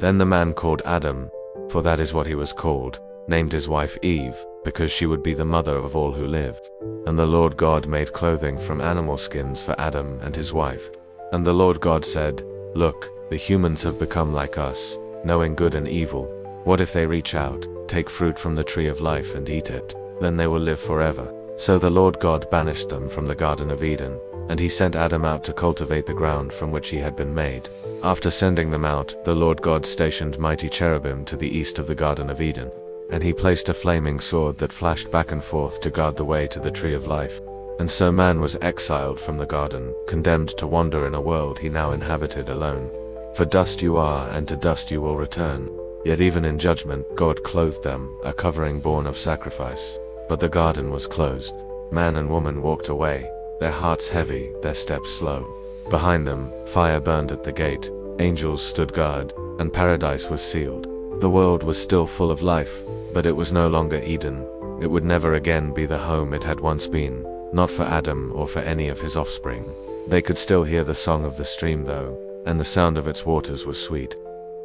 Then the man called Adam, for that is what he was called, named his wife Eve, because she would be the mother of all who live. And the Lord God made clothing from animal skins for Adam and his wife. And the Lord God said, "Look, the humans have become like us, knowing good and evil. What if they reach out, take fruit from the tree of life and eat it? Then they will live forever." So the Lord God banished them from the Garden of Eden, and he sent Adam out to cultivate the ground from which he had been made. After sending them out, the Lord God stationed mighty cherubim to the east of the Garden of Eden. And he placed a flaming sword that flashed back and forth to guard the way to the tree of life. And so man was exiled from the garden, condemned to wander in a world he now inhabited alone. For dust you are, and to dust you will return. Yet even in judgment, God clothed them, a covering born of sacrifice. But the garden was closed. Man and woman walked away, their hearts heavy, their steps slow. Behind them, fire burned at the gate, angels stood guard, and paradise was sealed. The world was still full of life, but it was no longer Eden. It would never again be the home it had once been, not for Adam or for any of his offspring. They could still hear the song of the stream though, and the sound of its waters was sweet.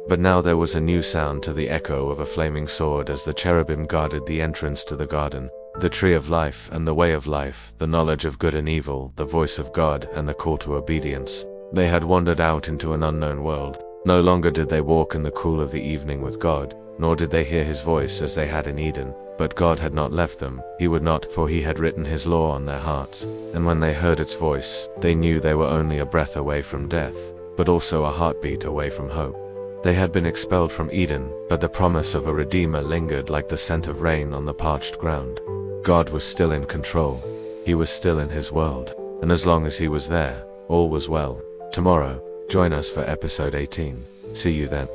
But now there was a new sound to the echo of a flaming sword as the cherubim guarded the entrance to the garden, the tree of life and the way of life, the knowledge of good and evil, the voice of God and the call to obedience. They had wandered out into an unknown world. No longer did they walk in the cool of the evening with God, nor did they hear his voice as they had in Eden. But God had not left them, he would not, for he had written his law on their hearts. And when they heard its voice, they knew they were only a breath away from death, but also a heartbeat away from hope. They had been expelled from Eden, but the promise of a Redeemer lingered like the scent of rain on the parched ground. God was still in control. He was still in his world. And as long as he was there, all was well. Tomorrow, join us for episode 18. See you then.